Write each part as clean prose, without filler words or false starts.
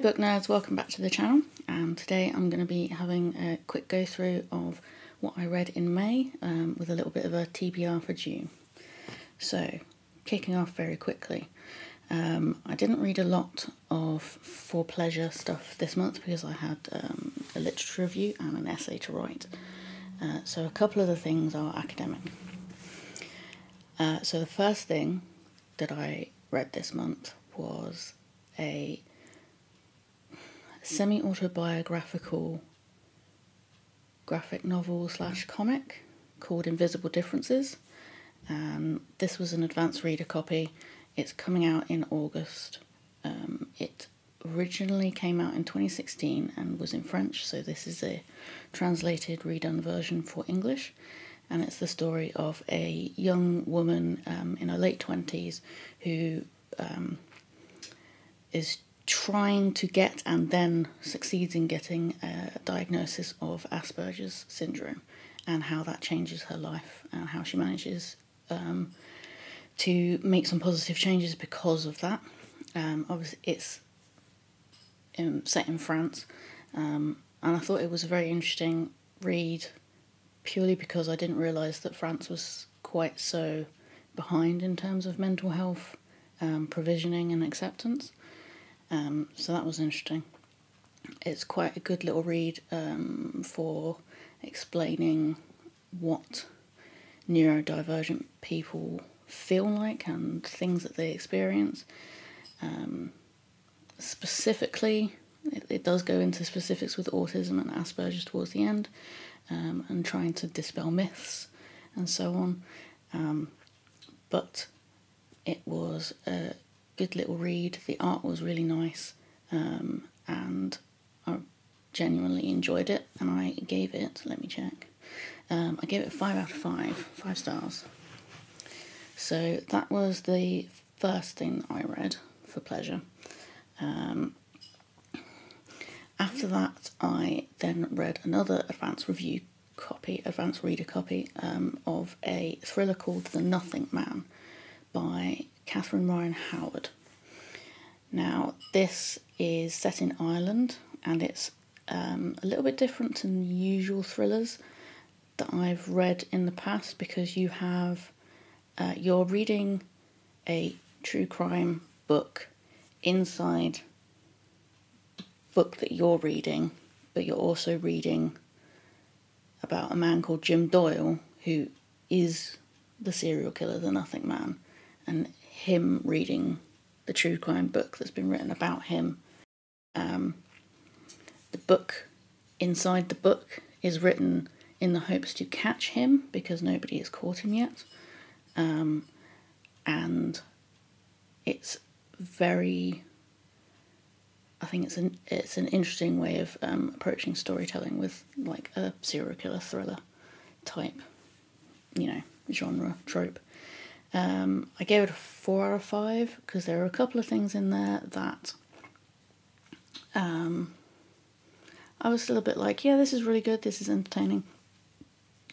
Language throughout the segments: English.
book nerds, welcome back to the channel, and today I'm going to be having a quick go through of what I read in May with a little bit of a TBR for June. So, kicking off very quickly, I didn't read a lot of for pleasure stuff this month because I had a literature review and an essay to write, so a couple of the things are academic. So the first thing that I read this month was a semi-autobiographical graphic novel / comic called Invisible Differences. This was an advanced reader copy. It's coming out in August. It originally came out in 2016 and was in French, so this is a translated, redone version for English. And it's the story of a young woman in her late 20s who is trying to get and then succeeds in getting a diagnosis of Asperger's syndrome, and how that changes her life and how she manages to make some positive changes because of that. Obviously it's set in France, and I thought it was a very interesting read purely because I didn't realise that France was quite so behind in terms of mental health provisioning and acceptance. So that was interesting. It's quite a good little read for explaining what neurodivergent people feel like and things that they experience. Specifically, it does go into specifics with autism and Asperger's towards the end, and trying to dispel myths and so on. But it was a good little read. The art was really nice, and I genuinely enjoyed it, and I gave it, let me check, I gave it 5 out of 5 stars. So that was the first thing I read for pleasure. After that, I then read another advanced reader copy of a thriller called The Nothing Man by Catherine Ryan Howard. Now, this is set in Ireland, and it's a little bit different than usual thrillers that I've read in the past, because you have you're reading a true crime book inside the book that you're reading, but you're also reading about a man called Jim Doyle, who is the serial killer, the Nothing Man, and him reading the true crime book that's been written about him. The book inside the book is written in the hopes to catch him, because nobody has caught him yet. And it's very, I think it's an interesting way of approaching storytelling with like a serial killer thriller type, genre trope. I gave it a 4 out of 5 because there are a couple of things in there that I was still a bit like, yeah, this is really good, this is entertaining.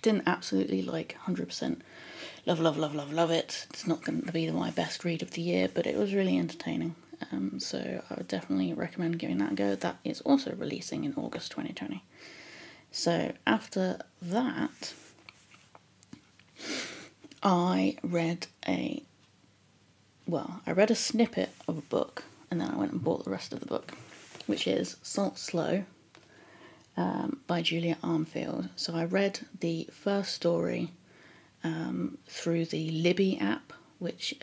Didn't absolutely like 100% love it. It's not going to be my best read of the year, but it was really entertaining. So I would definitely recommend giving that a go. That is also releasing in August 2020. So after that, I read a snippet of a book, and then I went and bought the rest of the book, which is Salt Slow by Julia Armfield. So I read the first story through the Libby app, which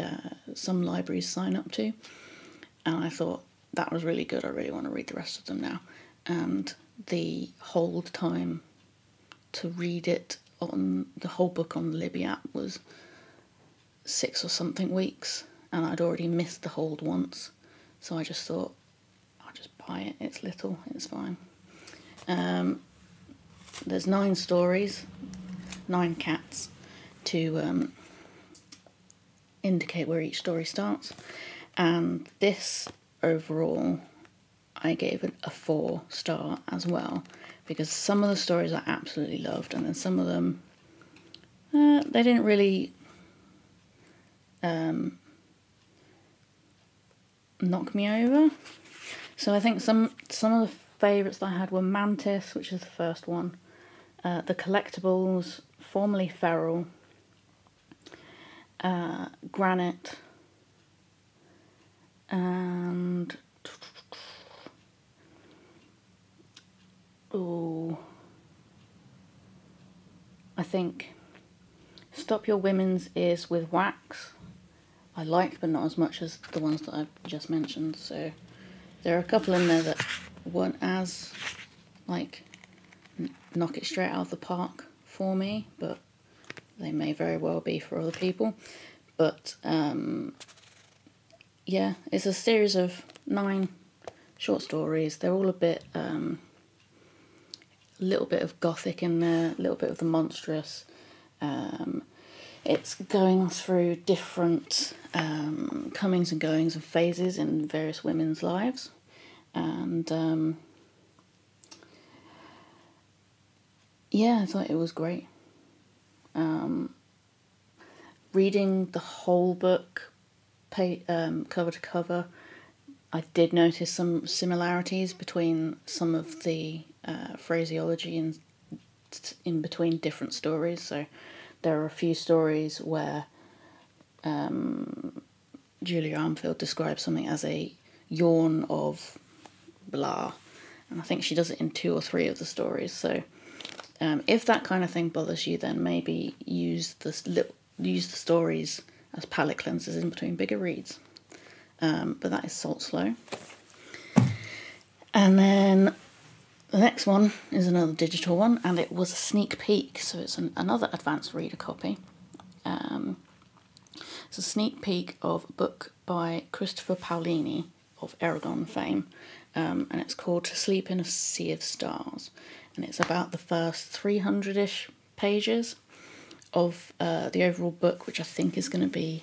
some libraries sign up to, and I thought that was really good. I really want to read the rest of them now. And the hold time to read it on the whole book on the Libby app was 6 or something weeks, and I'd already missed the hold once, so I just thought I'll just buy it. It's little, it's fine. There's 9 stories, 9 cats to indicate where each story starts, and this overall I gave it a 4-star as well, because some of the stories I absolutely loved, and then some of them they didn't really knock me over. So I think some of the favourites that I had were Mantis, which is the first one, The Collectibles, formerly Feral, Granite, and I think Stop Your Women's Ears with Wax. I liked, but not as much as the ones that I've just mentioned. So there are a couple in there that weren't as like knock it straight out of the park for me, but they may very well be for other people. But yeah, it's a series of 9 short stories. They're all a bit, little bit of gothic in there, a little bit of the monstrous. It's going through different comings and goings and phases in various women's lives, and yeah, I thought it was great. Reading the whole book cover to cover, I did notice some similarities between some of the phraseology in between different stories. So there are a few stories where Julia Armfield describes something as a yawn of blah, and I think she does it in 2 or 3 of the stories. So if that kind of thing bothers you, then maybe use the stories as palate cleansers in between bigger reads. But that is Salt Slow. And then the next one is another digital one, and it was a sneak peek, so it's another advanced reader copy. It's a sneak peek of a book by Christopher Paolini of Eragon fame, and it's called To Sleep in a Sea of Stars, and it's about the first 300-ish pages of the overall book, which I think is going to be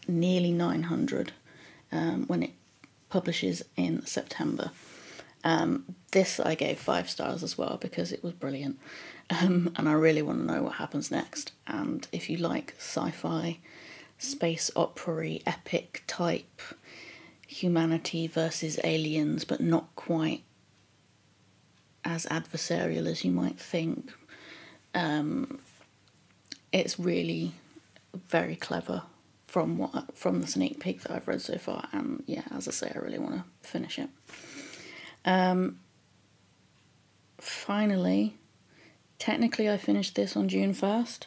nearly 900 when it publishes in September. This I gave 5 stars as well because it was brilliant, and I really want to know what happens next. And if you like sci-fi, space opera-y, epic type, humanity versus aliens, but not quite as adversarial as you might think, it's really very clever from the sneak peek that I've read so far, and yeah, as I say, I really want to finish it. Finally, technically I finished this on June 1st,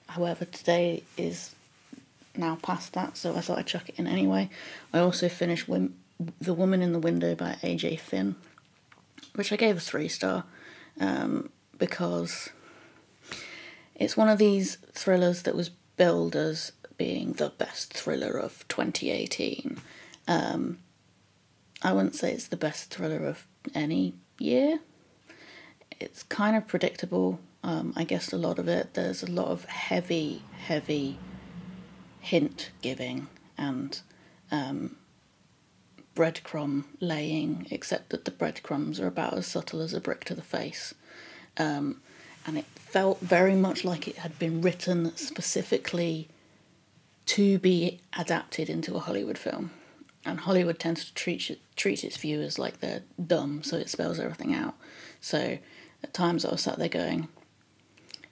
however today is now past that, so I thought I'd chuck it in anyway. I also finished The Woman in the Window by AJ Finn, which I gave a 3-star, because it's one of these thrillers that was billed as being the best thriller of 2018. I wouldn't say it's the best thriller of any year. It's kind of predictable, I guess, a lot of it. There's a lot of heavy hint giving and breadcrumb laying, except that the breadcrumbs are about as subtle as a brick to the face. And it felt very much like it had been written specifically to be adapted into a Hollywood film. And Hollywood tends to treat its viewers like they're dumb, so it spells everything out. So at times I was sat there going,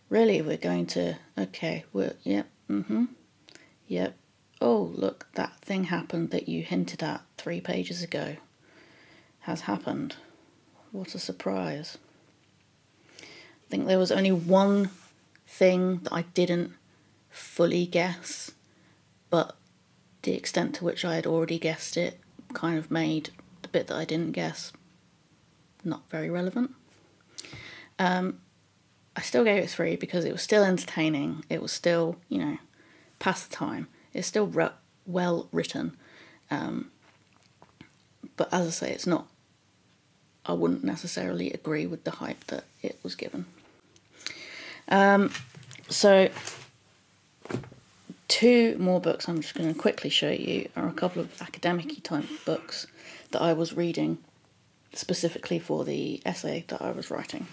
really, we're going to, okay, yep, yep. Oh, look, that thing happened that you hinted at 3 pages ago has happened. What a surprise. I think there was only one thing that I didn't fully guess, but the extent to which I had already guessed it kind of made the bit that I didn't guess not very relevant. I still gave it 3 because it was still entertaining. It was still, past the time. It's still well written. But as I say, it's not, I wouldn't necessarily agree with the hype that it was given. So 2 more books I'm just going to quickly show you are a couple of academic-y type books that I was reading specifically for the essay that I was writing.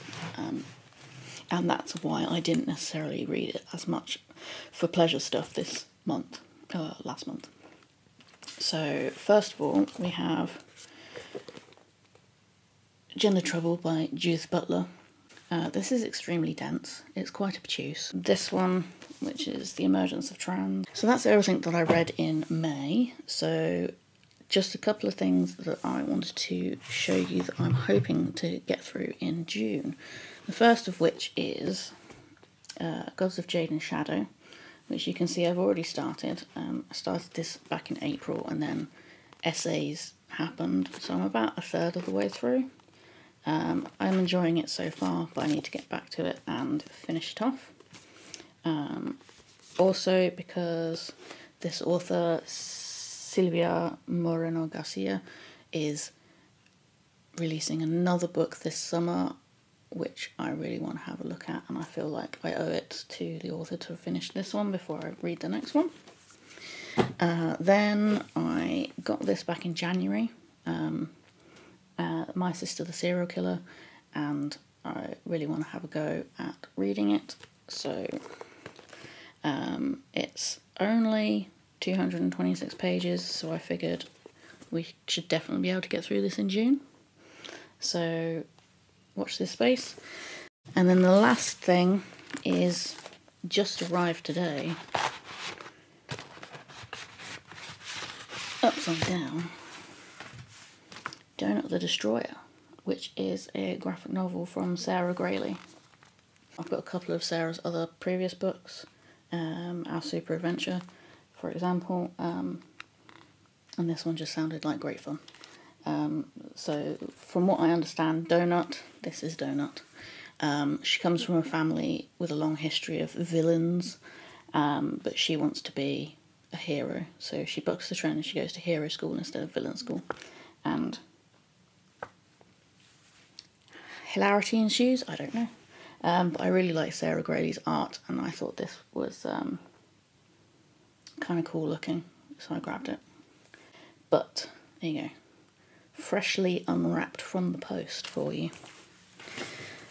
And that's why I didn't necessarily read it as much for pleasure stuff this month, last month. So first of all, we have Gender Trouble by Judith Butler. This is extremely dense. It's quite obtuse. This one, which is The Emergence of Trans. So that's everything that I read in May. So just a couple of things that I wanted to show you that I'm hoping to get through in June. The first of which is Gods of Jade and Shadow, which you can see I've already started. I started this back in April, and then essays happened, so I'm about a third of the way through. I'm enjoying it so far, but I need to get back to it and finish it off. Also because this author, Silvia Moreno Garcia, is releasing another book this summer, which I really want to have a look at, and I feel like I owe it to the author to finish this one before I read the next one. Then I got this back in January, My Sister the Serial Killer, and I really want to have a go at reading it. So it's only 226 pages, so I figured we should definitely be able to get through this in June. So watch this space. And then the last thing is just arrived today, upside down, Donut the Destroyer, which is a graphic novel from Sarah Grayley. I've got a couple of Sarah's other previous books, Our Super Adventure, for example, and this one just sounded like great fun. So from what I understand, this is Donut. She comes from a family with a long history of villains, but she wants to be a hero, so she bucks the trend and she goes to hero school instead of villain school, and hilarity ensues. I don't know, but I really like Sarah Grayley's art, and I thought this was kind of cool looking, so I grabbed it. But there you go, freshly unwrapped from the post for you.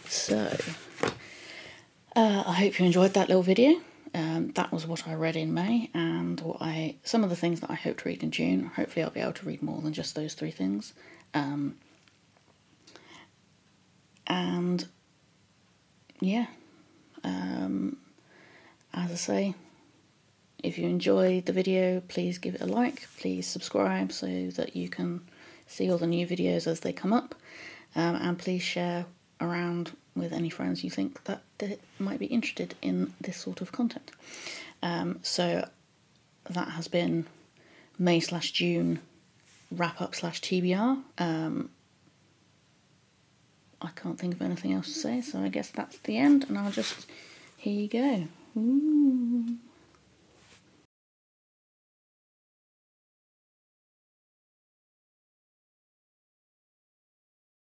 So I hope you enjoyed that little video. That was what I read in May, and some of the things that I hope to read in June. Hopefully I'll be able to read more than just those three things. And yeah, as I say, if you enjoyed the video, please give it a like, please subscribe so that you can see all the new videos as they come up, and please share around with any friends you think that might be interested in this sort of content. So that has been May/June Wrap-Up/TBR. I can't think of anything else to say, so I guess that's the end, and here you go. Ooh.